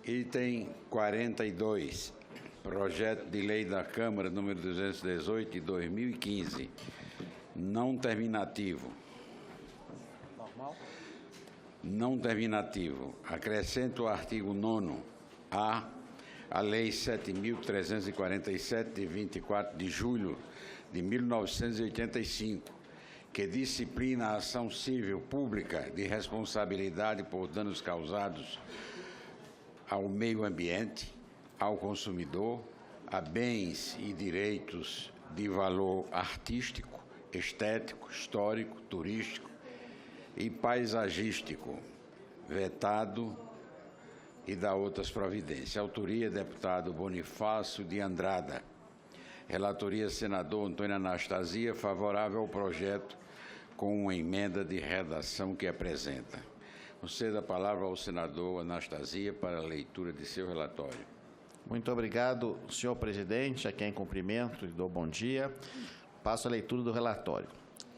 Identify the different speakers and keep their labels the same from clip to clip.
Speaker 1: Item 42, projeto de lei da Câmara número 218 de 2015, não terminativo. Não terminativo. Acrescento o artigo 9º à Lei 7.347, de 24 de julho de 1985, que disciplina a ação civil pública de responsabilidade por danos causados ao meio ambiente, ao consumidor, a bens e direitos de valor artístico, estético, histórico, turístico e paisagístico, vetado, e da outras providências. Autoria, deputado Bonifácio de Andrada. Relatoria, senador Antônio Anastasia, favorável ao projeto com uma emenda de redação que apresenta. Concedo a palavra ao senador Anastasia para a leitura de seu relatório.
Speaker 2: Muito obrigado, senhor presidente, a quem cumprimento e dou bom dia. Passo a leitura do relatório.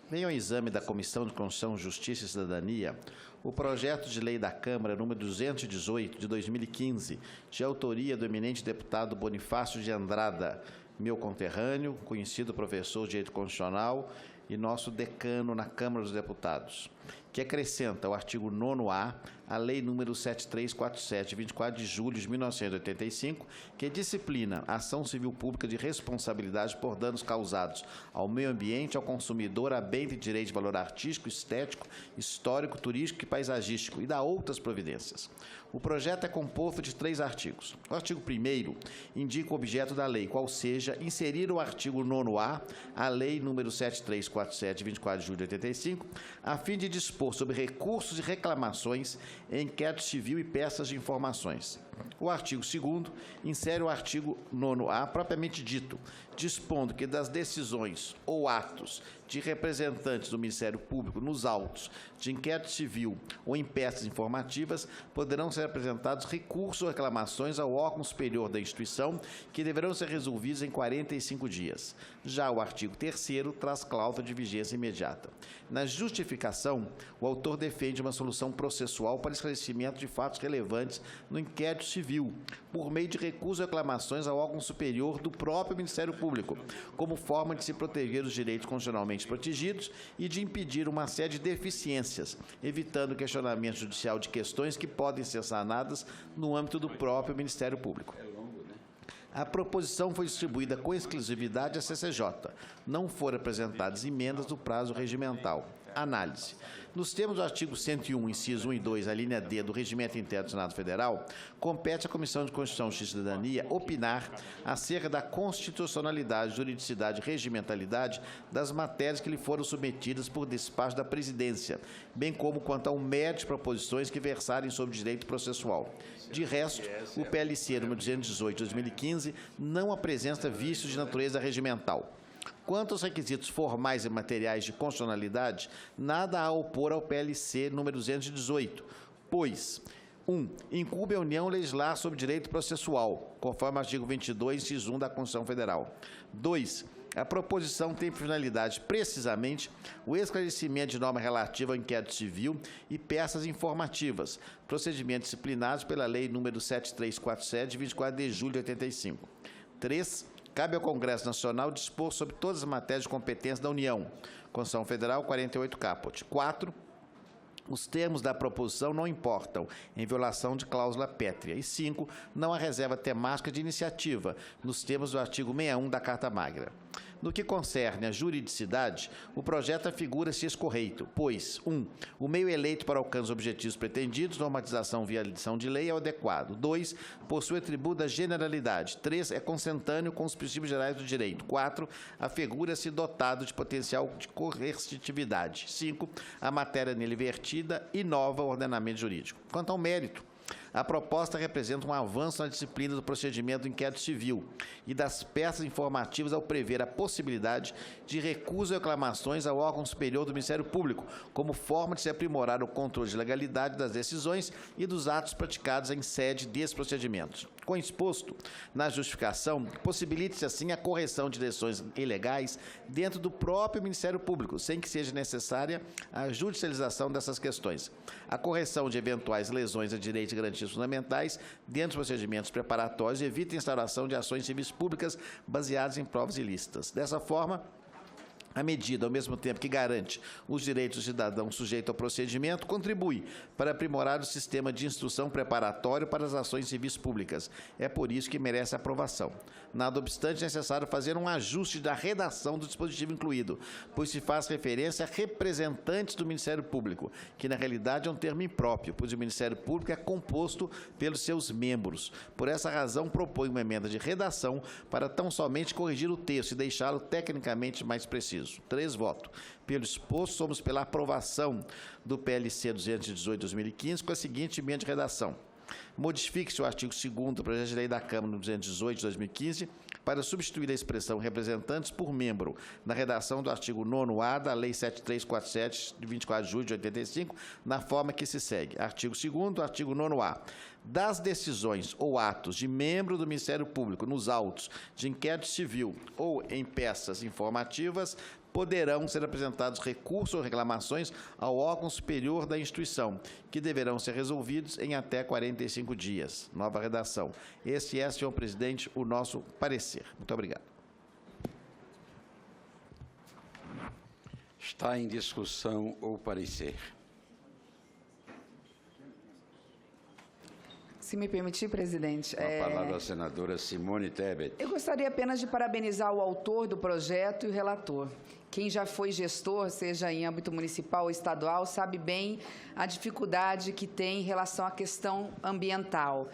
Speaker 2: Vem ao exame da Comissão de Constituição, Justiça e Cidadania o projeto de lei da Câmara número 218 de 2015, de autoria do eminente deputado Bonifácio de Andrada, meu conterrâneo, conhecido professor de Direito Constitucional e nosso decano na Câmara dos Deputados, que acrescenta o artigo 9º à Lei número 7347, de 24 de julho de 1985, que disciplina a ação civil pública de responsabilidade por danos causados ao meio ambiente, ao consumidor, a bem de direito de valor artístico, estético, histórico, turístico e paisagístico, e dá outras providências. O projeto é composto de 3 artigos. O artigo 1º indica o objeto da lei, qual seja inserir o artigo 9º à Lei número 7347, de 24 de julho de 85, a fim de dispor sobre recursos e reclamações em inquérito civil e peças de informações. O artigo 2º insere o artigo 9º propriamente dito, dispondo que das decisões ou atos de representantes do Ministério Público nos autos de inquérito civil ou em peças informativas poderão ser apresentados recursos ou reclamações ao órgão superior da instituição, que deverão ser resolvidos em 45 dias. Já o artigo 3º traz cláusula de vigência imediata. Na justificação, o autor defende uma solução processual para esclarecimento de fatos relevantes no inquérito civil, por meio de recursos ou reclamações ao órgão superior do próprio Ministério Público, como forma de se proteger os direitos constitucionalmente protegidos e de impedir uma série de deficiências, evitando o questionamento judicial de questões que podem ser sanadas no âmbito do próprio Ministério Público. A proposição foi distribuída com exclusividade à CCJ. Não foram apresentadas emendas no prazo regimental. Análise. Nos termos do artigo 101, inciso 1 e 2, a linha D do Regimento Interno do Senado Federal, compete à Comissão de Constituição, Justiça e Cidadania opinar acerca da constitucionalidade, juridicidade e regimentalidade das matérias que lhe foram submetidas por despacho da Presidência, bem como quanto ao mérito de proposições que versarem sobre direito processual. De resto, o PLC número 218 de 2015 não apresenta vícios de natureza regimental. Quanto aos requisitos formais e materiais de constitucionalidade, nada há a opor ao PLC número 218, pois 1. Incumbe a União legislar sobre direito processual, conforme o artigo 22, inciso 1 da Constituição Federal. 2. A proposição tem por finalidade, precisamente, o esclarecimento de norma relativa ao inquérito civil e peças informativas, procedimentos disciplinados pela Lei número 7347, de 24 de julho de 85. 3. Cabe ao Congresso Nacional dispor sobre todas as matérias de competência da União. Constituição Federal 48 caput. 4. Os termos da proposição não importam, em violação de cláusula pétrea. E 5. Não há reserva temática de iniciativa, nos termos do artigo 61 da Carta Magna. No que concerne à juridicidade, o projeto afigura-se escorreito, pois, 1. O meio eleito para alcançar os objetivos pretendidos, normatização via edição de lei, é o adequado. 2. Possui atributo da generalidade. 3. É consentâneo com os princípios gerais do direito. 4. Afigura-se dotado de potencial de coercitividade. 5. A matéria nele vertida inova o ordenamento jurídico. Quanto ao mérito, a proposta representa um avanço na disciplina do procedimento do inquérito civil e das peças informativas ao prever a possibilidade de recusa ou reclamações ao órgão superior do Ministério Público, como forma de se aprimorar o controle de legalidade das decisões e dos atos praticados em sede desses procedimentos. Com o exposto na justificação, possibilite-se assim a correção de lesões ilegais dentro do próprio Ministério Público, sem que seja necessária a judicialização dessas questões. A correção de eventuais lesões a direitos e garantias fundamentais dentro dos procedimentos preparatórios evita a instauração de ações civis públicas baseadas em provas ilícitas. Dessa forma, a medida, ao mesmo tempo que garante os direitos do cidadão sujeito ao procedimento, contribui para aprimorar o sistema de instrução preparatório para as ações civis públicas. É por isso que merece aprovação. Nada obstante, é necessário fazer um ajuste da redação do dispositivo incluído, pois se faz referência a representantes do Ministério Público, que na realidade é um termo impróprio, pois o Ministério Público é composto pelos seus membros. Por essa razão, propõe uma emenda de redação para tão somente corrigir o texto e deixá-lo tecnicamente mais preciso. 3 votos. Pelo exposto, somos pela aprovação do PLC 218/2015 com a seguinte emenda de redação. Modifique-se o artigo 2º do projeto de lei da Câmara, no 218/2015, para substituir a expressão representantes por membro na redação do artigo 9º-A da Lei 7347, de 24 de julho de 85, na forma que se segue. Artigo 2º, artigo 9º-A. Das decisões ou atos de membro do Ministério Público nos autos de inquérito civil ou em peças informativas, poderão ser apresentados recursos ou reclamações ao órgão superior da instituição, que deverão ser resolvidos em até 45 dias. Nova redação. Esse é, senhor presidente, o nosso parecer. Muito obrigado.
Speaker 1: Está em discussão o parecer.
Speaker 3: Se me permitir, presidente.
Speaker 1: Com a palavra a senadora Simone Tebet.
Speaker 3: Eu gostaria apenas de parabenizar o autor do projeto e o relator. Quem já foi gestor, seja em âmbito municipal ou estadual, sabe bem a dificuldade que tem em relação à questão ambiental.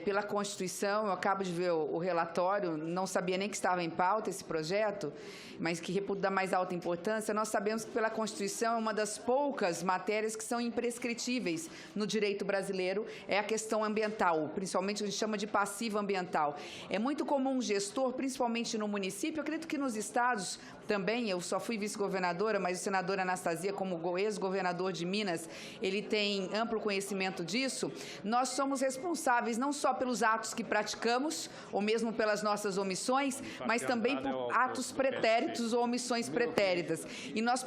Speaker 3: Pela Constituição, eu acabo de ver o relatório, não sabia nem que estava em pauta esse projeto, mas que reputo da mais alta importância. Nós sabemos que pela Constituição é uma das poucas matérias que são imprescritíveis no direito brasileiro, é a questão ambiental, principalmente a gente chama de passivo ambiental. É muito comum um gestor, principalmente no município, eu acredito que nos estados também, eu só fui vice-governadora, mas o senador Anastasia, como ex-governador de Minas, ele tem amplo conhecimento disso. Nós somos responsáveis não só pelos atos que praticamos, ou mesmo pelas nossas omissões, mas também por atos pretéritos ou omissões pretéritas. E nós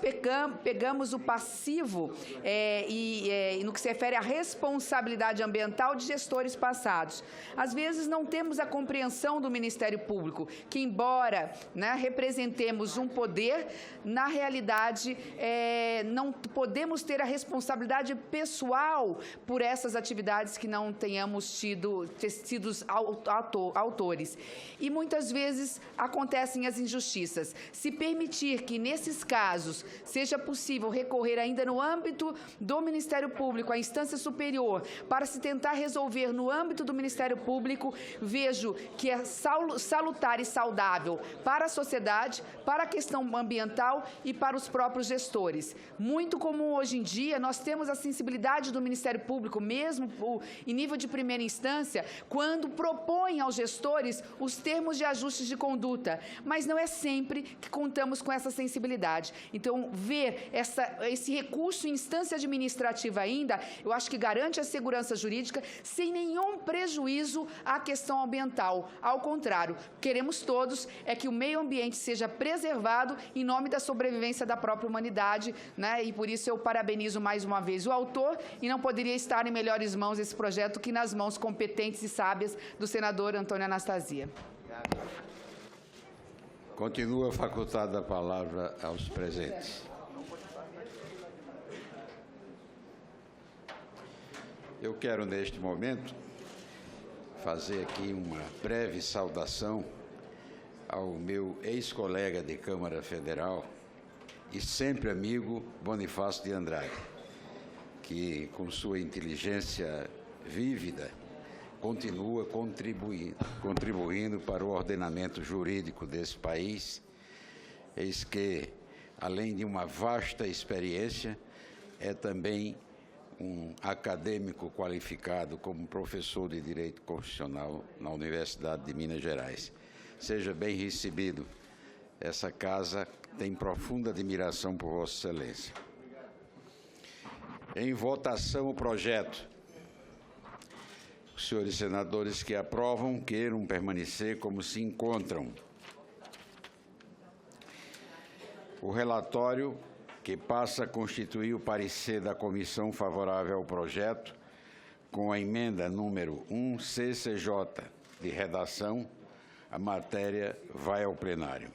Speaker 3: pegamos o passivo no que se refere à responsabilidade ambiental de gestores passados. Às vezes não temos a compreensão do Ministério Público, que embora representemos um poder, na realidade, não podemos ter a responsabilidade pessoal por essas atividades que não tenhamos sido autores. E muitas vezes acontecem as injustiças. Se permitir que, nesses casos, seja possível recorrer ainda no âmbito do Ministério Público, à instância superior, para se tentar resolver no âmbito do Ministério Público, vejo que é salutar e saudável para a sociedade, para a questão ambiental e para os próprios gestores. Muito comum hoje em dia, nós temos a sensibilidade do Ministério Público, mesmo em nível de primeira instância, quando propõe aos gestores os termos de ajustes de conduta, mas não é sempre que contamos com essa sensibilidade. Então, ver esse recurso em instância administrativa ainda, eu acho que garante a segurança jurídica sem nenhum prejuízo à questão ambiental. Ao contrário, queremos todos que o meio ambiente seja preservado em nome da sobrevivência da própria humanidade, e por isso eu parabenizo mais uma vez o autor e não poderia estar em melhores mãos esse projeto que nas mãos competentes e sábias do senador Antônio Anastasia.
Speaker 1: Continua facultada a palavra aos presentes. Eu quero, neste momento, fazer aqui uma breve saudação ao meu ex-colega de Câmara Federal e sempre amigo Bonifácio de Andrade, que, com sua inteligência vívida, continua contribuindo para o ordenamento jurídico desse país, eis que, além de uma vasta experiência, é também um acadêmico qualificado como professor de Direito Constitucional na Universidade de Minas Gerais. Seja bem recebido. Essa casa tem profunda admiração por Vossa Excelência. Em votação o projeto. Os senhores senadores que aprovam queiram permanecer como se encontram. O relatório, que passa a constituir o parecer da comissão favorável ao projeto, com a emenda número 1 CCJ de redação, a matéria vai ao plenário.